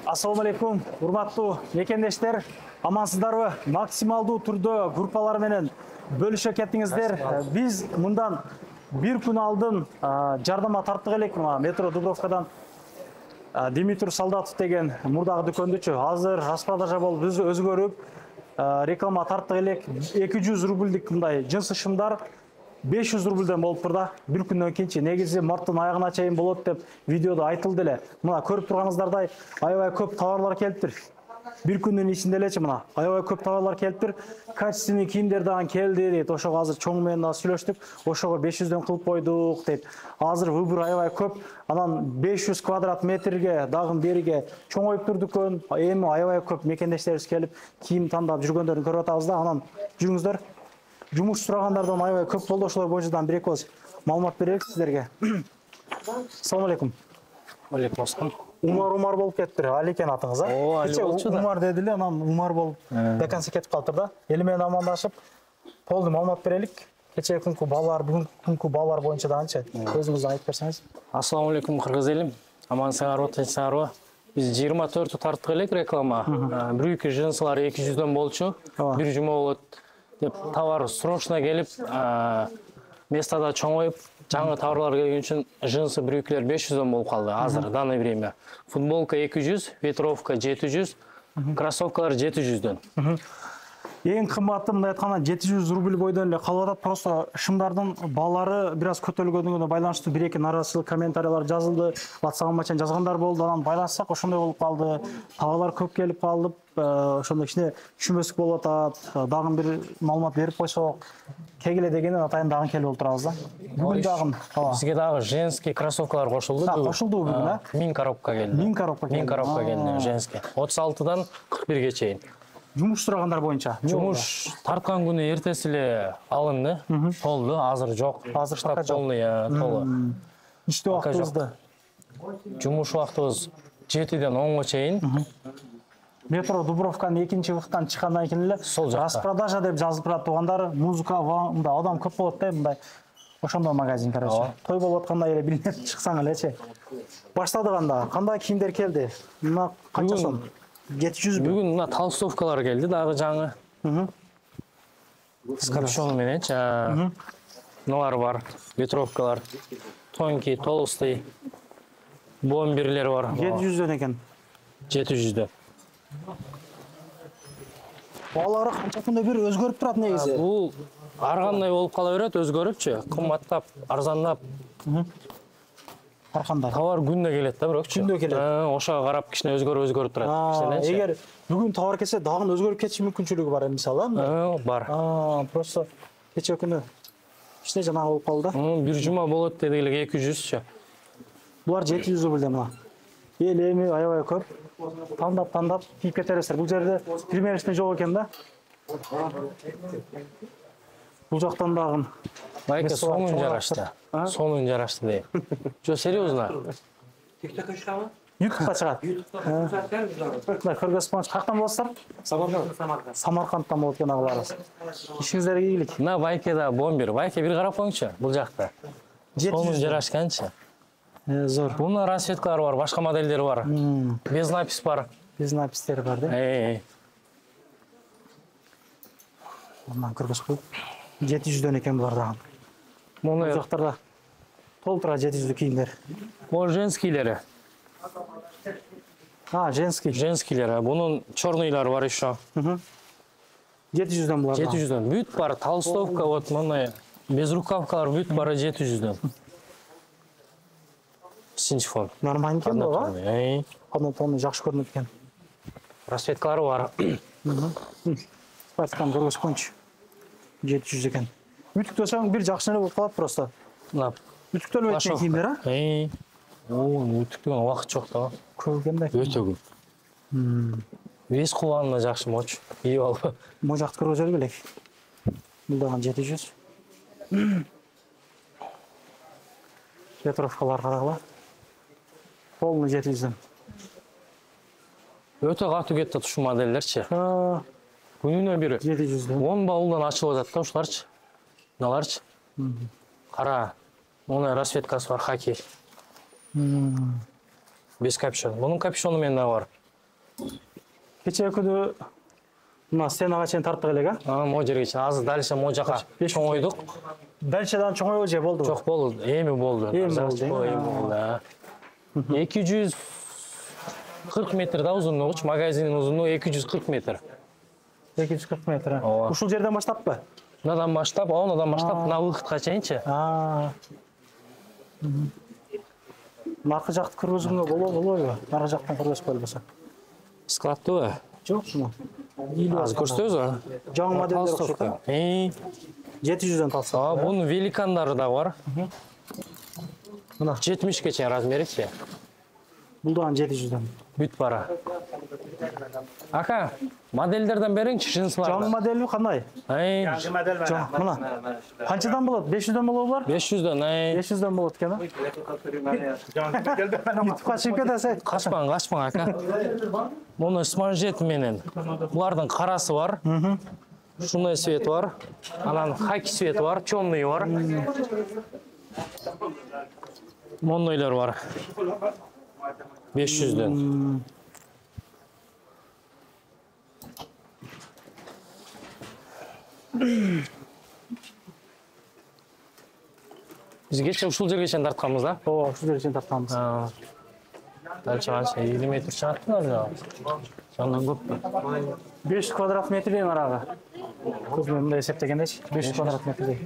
Assalamu алейкум, урматтуу мекендештер. Амансыздарбы? Максималдуу түрдө группалар менен бөлүшө кеттиңиздер. Биз мындан бир күн алдын жардамга тарттык элек мына метро Дубровкадан Димитр Солдатов деген мурдагы дүкөндүчү. Азыр распродажа болуп өзгөрүп, реклама тарттык элек 200 рубльдик мындай жынсы шымдар 500 рубльден болуп тур да. Бир күндөн кийинчи негизи марттын аягына чейин болот деп видеодо айтылды эле. Мына көрүп турганыңыздардай аябай көп товарлар келиптир. Бир күндүн ичинде элечи мына аябай көп товарлар келиптир. Качественный кийимдер дагы келди дейт. Ошого азыр чоң менен да сүйлөштүк. Ошого 500дөн кылып койдук дейт. Азыр выбор аябай көп. Анан 500 квадрат метрге дагы бериге чоңоюп тур дүкөн. Эми аябай көп мекендештерибиз келип кийим тандап жүргөндөрүн көрүп атабыз да. Анан жүрүңүздөр. Жумуш сурагандардан аябай көп болду. Ошолор боюнча бир-эки ооз маалымат берелик сиздерге. Ассаламу алейкум. Алейкум ассалам. Умар болуп кетиптир. Али экен атыңыз, а? Кече Умар деди эле, анан Умар болуп декансы кетип калыптыр да. Эли менен амандашып, толду маалымат берелик. Кече күнкү балдар, бүгүнкү күнкү балдар боюнча дагычы өзүңүз айтып берсеңиз. Ассаламу алейкум кыргыз элим. Амансыңарбы, тынчсыңарбы? Биз 24 тарттык элек реклама. Бүрүкү жынсылар 200дөн болчу. Бир жума болот деп товар срочно келип, местада чоңоюп, жаңы товарлар келген үчүн жынсы брюклер 500дөн болуп калды азыр данное время. Футболка 200, ветровка 700, кроссовкалар 700дөн. Эң кымбаты мындай айтканда 700 рубль бойдон эле калып атат. Просто шымдардын баалары бир аз көтөрүлгөнүнө байланыштуу бир-эки наразычылык комментариялар жазылды. WhatsApp-га чейин жазгандар болду. Анан байланышсак ошондой болуп калды. Товарлар көп келип калып, ошондой кичине түшүнбөстүк болуп атат. Дагы бир маалымат берип койсок, кегиле дегенен атайын дагы келип отурабыз да. Бүгүн дагы бизге дагы женский кроссовкалар кошулду. Кошулду бүгүн, а? 1000 коробка келди. 1000 коробка келди. 1000 коробка келди женский. 36дан 41ге чейин. Жумуш сурагандар боюнча. Жумуш тарткан күнү эртеси эле алынды, толду, азыр жок. Азыр штат толду, толу. Иштөө убактыбызды. Жумуш убактыбыз 7ден 10га чейин. Метро Дубровканын экинчи выхтан чыккандан кийин эле распродажа деп жазылып турат тугандар, музыка, мындай адам көп болот да, мындай. Ошондой магазин, короче. Той болуп аткандай эле билинип чыксаң элечи. Баштадык анда. Кандай кийимдер келди? Мына канча сом? 700 бир. Бүгүн мына толстовкалар келди дагы жаңы. С капюшону мененчи. Мыналар бар, ветровкалар. Тонкий, толстый. Бомберлер бар. 700дөн экен. 700дөн. Баалары канча күндө бир өзгөрүп турат негизи. Бул ар кандай болуп кала берет, өзгөрүпчү. Кымбаттап, арзандап. Ар кандай. Товар күндө келет да, бирокчу. Күндө келет. Ошого карап кичине өзгөрүп турат. Эгер бүгүн товар келсе, дагы өзгөрүп кетиш мүмкүнчүлүгү бар мисалы. Бар. Просто кече күнү кичине жанагы болуп калды да. Бир жума болот деди эле 200чу. Булар 700 рубльден мына. Эми аябай көп. Тандап кийип кетерсиздер. Бул жерде примерочный жок экен да. Бул жактан дагы Байке сонун жарашты. Сонун жарашты дейм. Жо, серьезно. TikTok'a çıkamı? YouTube'га чыгат. Мына көргөзмөч каяктан болосуздар? Самаркандтан болот экен агаларыбыз. Ишиңиздерге ийгилик. Мына Байке да бомбер. Байке бир карап коюңчу бул жакта. Сонун жарашканчы. Зор. Бунун расцветкалары бар, башка модельдери бар. Без напис бар. Без напистери бар да. Мына көргөзүп коюп. 700дөн экен булар дагы. Муну жактарда толтура 700 кийимдер. Бул женскийлери. Женский. Женскийлери. Бунун черныйлары бар еще. 700дөн булар. 700дөн. Бүт бар, толстовка вот мындай безрукавкалар бүт бар 700дөн. Синчфон. Нормально экен бул, Однотонный жакшы көрүнөт экен. Расцветкалары бар. Спартиканы көргөзүп коюңчу. 700 экен. Үтүктөсөң бир жакшы эле болуп калат просто. Үтүктөлүп кеткен кийимдер, үтүктөгөн убакыт жок да. Көп экен да. Өтө көп. Вес кулганына жакшы мочу. Ийип алып. Могу жакты көргөзө элек. Бул дагы 700. Ветровкалар карагыла. Полный 700дөн. Өтө катуу кетти ушул модельдерчи. Күнүнө бир 700дөн. 10 баулдан ачылып атат да ушуларчы. Мыналарчы. Кара. Муну расцветкасы бар, хоккей. Без капюшон. Бунун капюшону менен да бар. Кече күнү мына стенага чейин тарттык элек, а? Могу жерге чейин азыр дальше могу жака чоңойдук. Дальшедан чоңойбу же болду? Жок болду, эми болду. Эми болду, Эми болду. 240 метр да узунлугу, магазиндин узунлугу 240 метр. 240 метр. Ооба. Ушул жерден баштаппы? Мынадан баштап, онадан баштап мына выходко чейинчи. Наркы жакты кыргызууга болобу? Наркы жактан кыргызып болбосо. Складтуу. Жок, мына. Азыр көрсөтөбүз. Жаңы модельдер окшойт, а? 700дөн талса. Бунун великандары да бар. Мына 70ке чейин размеричи. бул дагы 700дөн. Бүт бара. Ака, модельдерден бериңчи жинсыларды. Жаңы модели кандай? Мына. Канчадан болот? 500дөн болобу булар? 500дөн. 500дөн болот экен, а? YouTubeга чыгып кетесиң. Качпаң, ака. Муну с манжети менен. Булардын карасы бар. Шундай цвет бар. Анан хаки цвет бар, чёрный бар. Моннойлор бар. 500дөн. Биз кече ушул жерге чейин тартканбыз да. Ооба, ушул жерге чейин тартканбыз. Дальше 50 метр чыгат да. Жандан көп. 500 квадрат метрдей нарагы. Көз менен мындай эсептегендечи, 500 квадрат метрдей.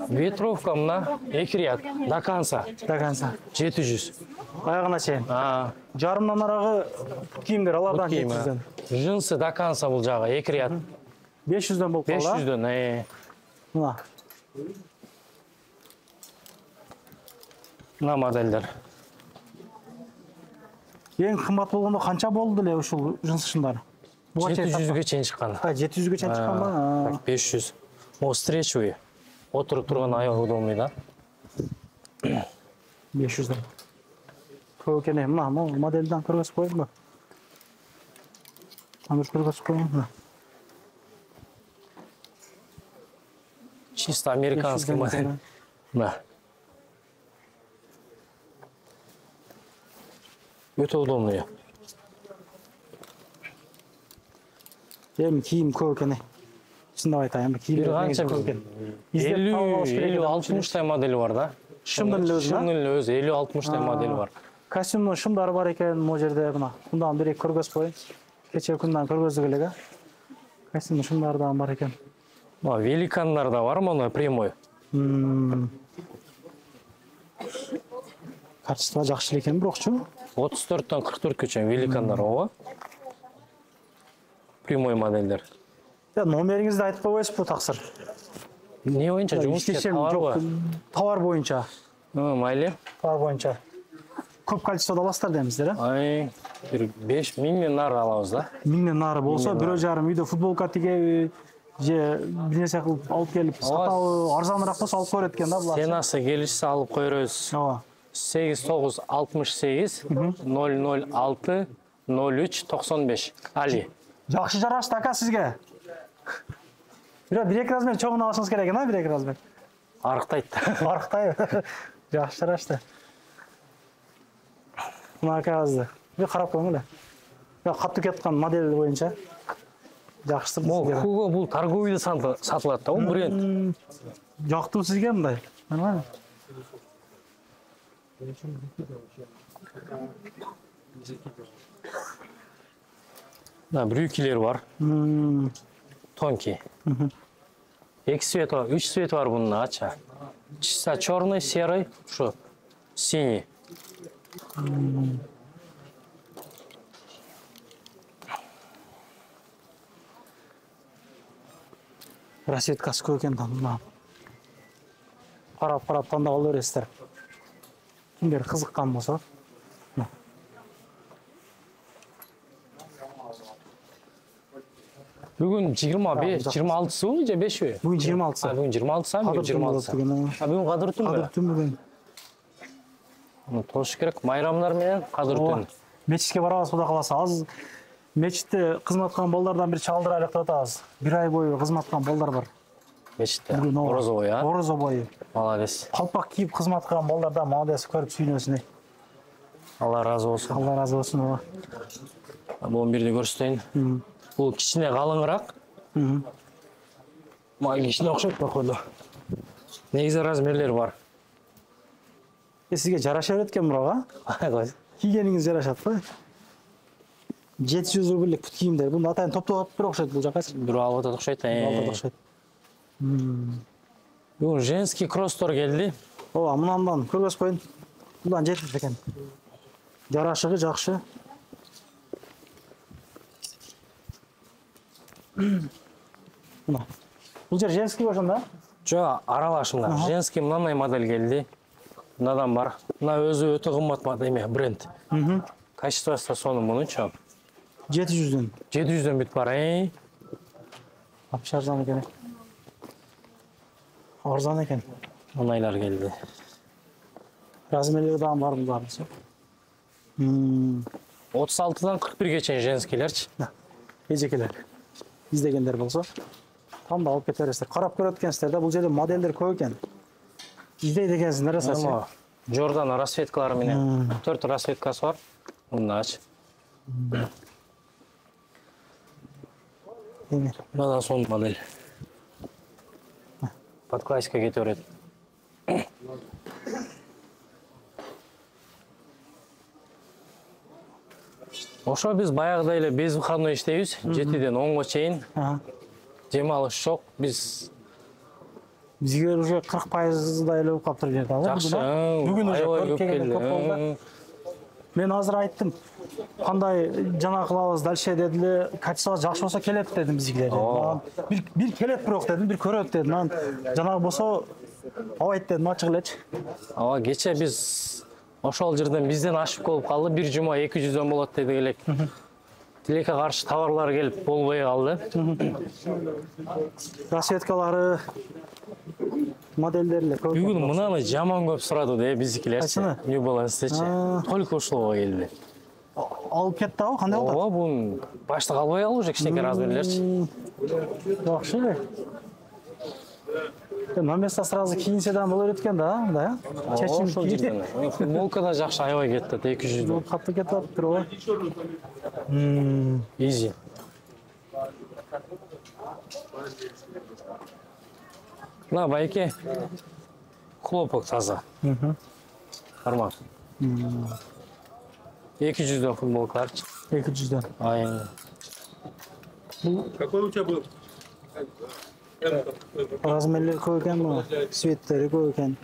Ветровка мына 2 ряд до конца. До конца. 700. Аягына чейин. Жарымдан нарагы кийимдер алардан 700дөн. Джинсы до конца бул жагы 2 ряд. 500дөн болуп калды. 500дөн. Мына. Мына модельдер. Эң кымбат болгондо канча болду эле ушул жынсы шымдар? 700ге чейин чыккан. 700ге чейин чыкканбы? 500. О, встречный. Отуруп турган аяк удобный да. 500дөн. Көп экен. Мына модельден кыргызып коеюнбу? Аны кыргызып коеюн. Чисто американский модель. Да. Өтө удобный. Эми кийим көп экен. Чындап айтайын, кийим көп экен. 50-60 модель бар да. Шымдын эле өзү. Шымдын эле өзү 50-60 модель бар. Костюмдун шымдары бар экен, могу жерде мына. Мындан бир көргөзүп коеюн. Кече күндөн көргөздүк эле, а? Костюмдун шымдары да бар экен. Великандар да бар, моно прямой. Качество жакшы экен, бирокчу. 34-төн 44-кө чейин великандар, ооба. Прямой модельдер. Номериңизди айтып койбойсузбу, таксыр? Не боюнча жумуш жок, товар боюнча. Майли. Товар боюнча. Көп количествода аласыздар деймиздер, бир 5000 нары алабыз да. 1000 нары болсо, 1,5 үйдө футболка тигеби, же бир нерсе кылып алып келип сатабы, арзаныраак болсо алып көрөт экен да булар. Сенасы келишсе алып койрубуз. Ооба. 8968 006 03 95. Али. Жакшы жарашты ака сизге. Бир-эки размер чоңун алышыңыз керек экен, бир-эки размер. Арыктайт. Арыктайбы? Жакшы жарашты. Мына аказды. Бир карап коюң эле. Катуу кеткан модель боюнча. Жакшы сизге. Бул торговыйда сатылат да, бренд. Жактуу сизге мындай. Нормально. Да, брюкилер бар. Тонкий. 2 цвет бар, 3 цвет бар bunun ача. Чисто черный, серый, şu синий. Расветкасы көп экен там. Карап тандап ала бересиздер. Кимдер кызыккан болсо. Бүгүн 25, 26-сы же 5-ü? Бүгүн 26-сы. Бүгүн 26-сы, бүгүн 26-сы. Бүгүн Кадыр түнү. Кадыр түнү бүгүн. Тош керек, майрамдар менен Кадыр түнү. Мечитке барабыз, Кудай кааласа. Азыр мечитте кызмат кылган балдардан бир чагылдырайлык деп атабыз. 1 ай бою кызмат кылган балдар бар. Мечитте. Орозо бою, а? Орозо бою. Молодец. Калпак кийип кызмат кылган балдардан молодец көрүп сүйүнөсүн. Алла разы болсын. Алла разы болсын. Ооба. Бұны бірде көрсетейін. Бұл кішіне қалыңырақ. Маған кішіне ұқсайды походу. Негізі размерлері бар. Сізге жараша береді екен мұраға? Кигеніңіз жарашады ғой. 700 рублик пұт киімдер. Бұны атайын топтап бір ұқсайды бұл жаққа. Бір алып атады ұқсайды. Бұл женский кросстор келді. Ооба, мұнан көргөз қойын. Бұдан жетіп екен. Жарашығы жақшы. Мына. Бұл жер женский башын да? Жоқ, аралашында. Женский мынандай модель келді. Мынадан бар. Мына өзі өте қымбат модель, бренд. Качествосы да соның мұны чоң. 700'ден. 700'ден бит бар, Апыш арзан екен. Арзан екен. Мынайлар келді. Размерлері дағын бар бұл барысы. 36-дан 41-ге чейін женскийлерші. Ежекелер. Издегендер болса. Там да алып кетересіздер. Қарап көрөткенсіздер да бұл жерде модельдер көп екен. Издейді екенсіңдер асасы. Jordan расцветкалары менен 4 расцветкасы бар. Мұны ач. Мынадан соң модель. Под классика кете береді. Ошо біз баяғыда эле без выходной иштейбиз, 7-ден 10-га чейин. Демалыш жоқ. Бізге уже 40%-да эле болып қалыптыр жерде. Жақсы. Бүгін уже Аябай көріп көп келгенде көп болды. келді. Мен азыр айттым. Қандай жана кылабыз дальше дедиле, качествосы жакшы болсо келет дедим бизгилерге. Бир келет бирок дедим, бир көрөт дедим. Анан жанагы болсо абайт дедим, ачык элечи. Ооба, кече биз ошол жерден бизден ашып болуп калды. Бир жума 200дөн болот деди элек. Тилекке каршы товарлар келип болбой калды. Расцветкалары, модельдери көп. Бүгүн мынаны жаман көп сурады да биздикилер. New Balance'чи. Только ушулга келди. Алып кетти ау, кандай болду? Ооба, бун башта калбай калды уже кичинекей размерлерчи. Жакшы. На место сразу кийинседен болот экен да, мындай, чечим ошол жерден. Футболка да жакшы аябай кетти, 200. Катты кетип атыптыр ой. Изи. На байке хлопок таза. Нормально. 200 футболкалар. 200'ден. Aynen. Какой у тебя был? Размерлери көп экен, цветтери көп экен.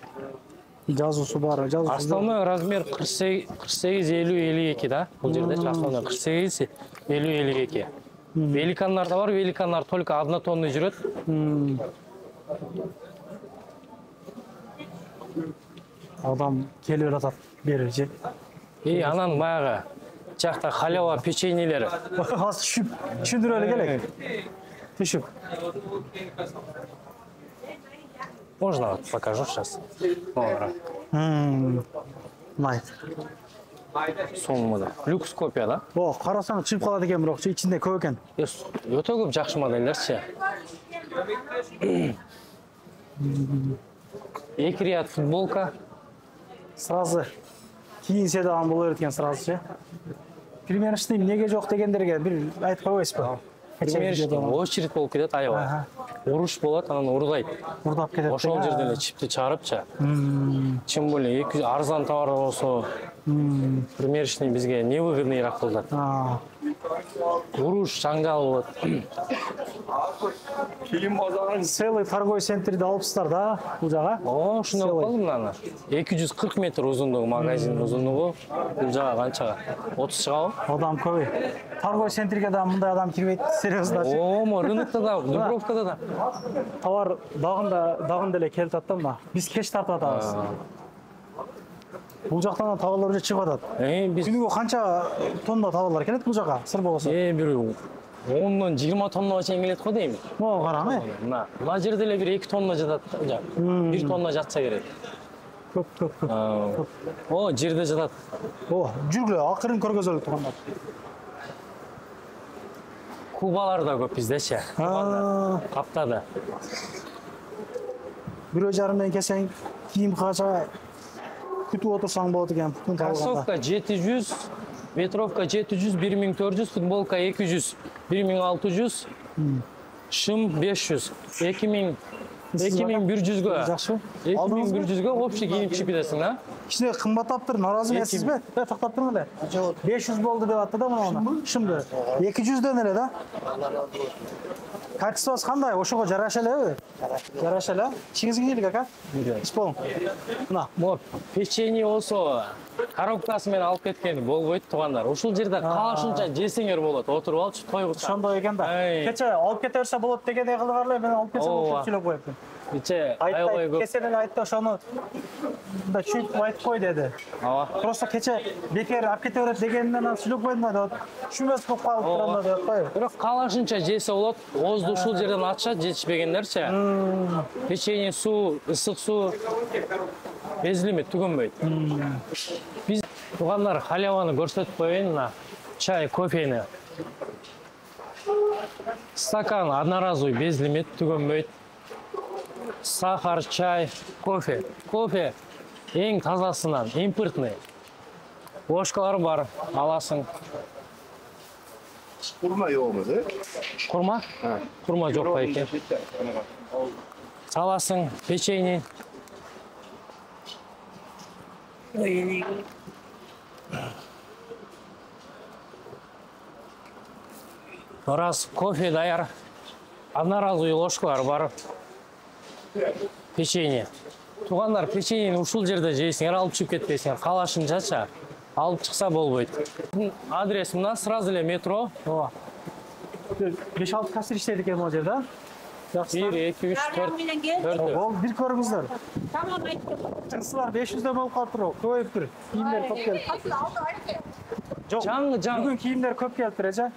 Жазуусу бар, Основной размер 48-50-52 да? Бұл жерде основной 48-50-52. Великандар да бар, великандар только однотонный жүрөт. Адам келип атат бери же. Анан баягы жакта халява печеньелери. Аз түшүндүрө эле келек. Түшүп. Можно вот покажу сейчас. Найт. Соңында. Люкс копия да? О, карасаң чыгып калат экен, бирок ичинде көп экен. Өтө көп жакшы модельдерчи. 2 ряд футболка. Сразу кийинсе дагы болот экен сразу же. Примерочный эмнеге жок дегендерге бир айтып койбойсузбу? Очередь болуп кетет аябай. Уруш болот, анан урдайт. Урдап кетет. Ошол жерде эле чипти чыгарыпчы. Тем более 200 арзан товар болсо примерочный бизге невыгодныйраак кылат. Уруш, жаңжал болот. Киім базарын. Целый торговый центрди алыпсыздар да, бул жага? О, ушуну кылдым мынаны. 240 метр узундугу, магазин узундугу. Бул жага канчага? 30 чыгабы? Адам көп. Торговый центрге да мындай адам кирбейт, серьезно. О, рынокто да, Дубровкада да. Товар дагында эле келип атат да мына. Биз кеч тартып атабыз. Бул жактан да товарлар уже чыгып атат. Биз Күнүгө канча тонна товарлар келет бул жака? Сыр болсо. бир 10-дон 20 тоннага чейин келет го дейм. О, караң, Мына жерде эле бир 2 тонна жатат. 1 тонна жатса керек. Көп. О, жерде жатат. О, жүргүлө, акырын көргөзөлүп тургандар. Кубалар да көп биздечи. Каптады. 1,5 менен келсең, кийим канча күтүп отурсаң болот экен. Күн калганда. Кроссовка 700, ветровка 700, 1400, футболка 200, 1600, шым 500, 2100-гө. Жакшы. 2100-гө общий кийинип чыгып кетесиң, а? Кичине кымбаттаптыр, нааразы эмессизби? Токтоп туруң эле. 500 болду деп атты да мына. Шымды. 200дөн эле да. Качествосы кандай? Ошого жараша элеби? Жараша эле. Чиңиз кийдик ака. Исполн. Мына. Мо печенье болсо, коробкасы менен алып кеткен болбойт туугандар. Ушул жерде каашынча жесеңер болот. Отуруп алчы, тойгучу. Ошондой экен да. Кече алып кете берсе болот дегендей кылып эле мен алып кетсем болот деп сүйлөп коюптун. Кече аябай көп. Кеселен айтты ошону да чүйүп айтып кой деди. Ооба. Просто кече бекер алып кете берет дегенинден анан сүйлөп койдум да деп. Түшүнбөс болуп калып турам да деп атпайбы? Бирок каалашынча жесе болот. Оозду ушул жерден ачат, жетишпегендерчи. Печенье, суу, ысык суу безилмейт, түгөнбөйт. Биз туугандар халяваны көрсөтүп коеюн, мына чай, кофени. Стакан одноразовый безилмейт, түгөнбөйт. Сахар, чай, кофе. Кофе эң тазасынан, импортный. Бошкалар бар, аласың. Kurma yoğumuz, he? Курма? Курма жок байке. Саласың, печенье. Раз кофе даяр. Одноразовый ложкалар бар. Печенье. Туугандар, печеньени ушул жерде жейсиңер, алып чыгып кетпейсиңер. Каалашынчача алып чыкса болбойт. Адрес мына, сразу эле метро. Ооба. 5-6 кассир иштейт экен могу жерде. 1, 2, 3, 4. Ол бир көрүңүздөр. Tamam aytdım. Чыңсылар 500дө болуп калыптыр, көбөйүптүр. Кийимдер көп келиптир. Жок. Жаңы. Бүгүн кийимдер көп келиптир, эже.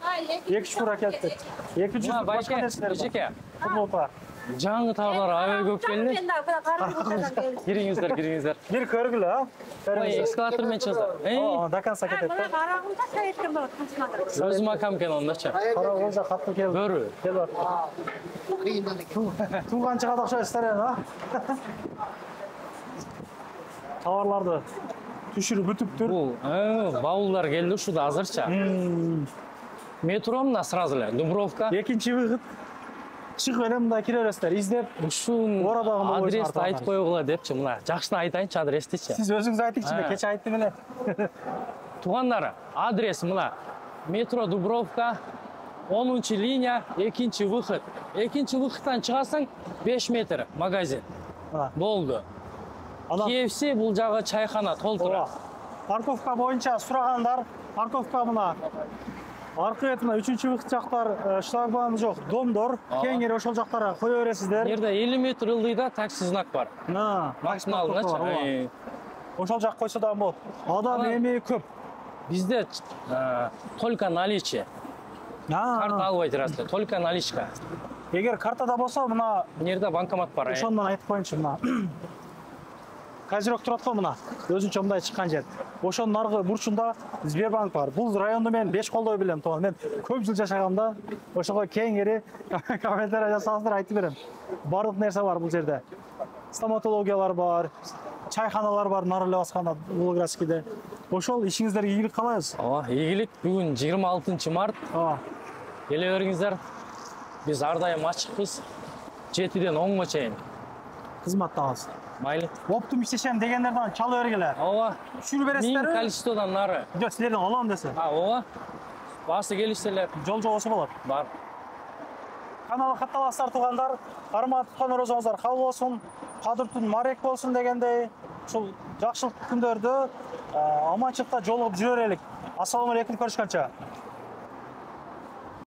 2 чукура келиптир. 200 Мына башка байке, нерселер бар. жеке. Футболка. Жаңы товарлар аябай көп келди. Ben de karım Кириңиздер. Бир көргүлө, а? Ой, эскалатор менен чыгыздар. О, даканса кетет. Bana kararımda sayettim böyle konuşmadım. Өзүм акам экен ондочу. Кара болжа катты келип. Бөрү. Келип. Тууганчыга да окшойсуздар эми, а? Товарларды түшүрүп бүтүптүр. Бул баулдар келди ушуда азырча. Метро мына сразу эле Дубровка. Экинчи выход. Чыгып эле мында кире бересиздер, издеп. Ушун Орадагы адрести айтып койгула депчи, мына жакшына айтайынчы адрестичи. Сиз өзүңүз айтыңызчы, кече айттым эле. Туугандар, адрес мына. Метро Дубровка, 10-линия, 2 выход. 2 выходтан чыгасың 5 метр магазин. Болду. KFC бул жагы чайхана толтура. Парковка боюнча сурагандар, парковка мына. Аркы бетине 3-выход жактар шлагбаум жок, домдор. Кеңири ошол жактарга кое бересиздер. Жерде 50 метр ылдыйда такси знак бар. Максималдычы. Ошол жак койсо да болот. Адам эми көп. Бизде только наличие. Карта албай турасыздар, только наличка. Эгер картада болсо, мына Жерде банкомат бар. ошондон айтып коеюнчу, мына. Казирок турат го мына. Өзүнчө мындай чыккан жер. Ошонун аркы бурчунда Сбербанк бар. Бул районду мен 5 колдой билем, тууган. Мен көп жыл жашаганымда ошого кеңири комментарий жасаңыздар, айтып берем. Бардык нерсе бар бул жерде. Стоматологиялар бар, чайханалар бар, нары эле басканда Волгоградскийде. Ошол ишиңиздерге ийгилик каалайбыз. Ооба, ийгилик. Бүгүн 26 март. Келе бериңиздер. Биз ар дайым ачыкпыз. 7ден 10га чейин. Кызматтабыз. Майли. Оптум иштешем дегендерден чала бергиле. Ооба. Түшүрүп Миң бересиздерби? количестводон нары. Жок, силерден алам десе. Ооба. Басы келишселер Жол жобосу болот. бар. Каналга катталасыздар туугандар. Кармап туткан орозоңуздар кабыл болсун. Кадыртун марек болсун дегендей. Ушул жакшылык күндөрдө аманчылыкта жолугуп жүрө берелик. Ассаламу алейкум, көрүшкөнчө.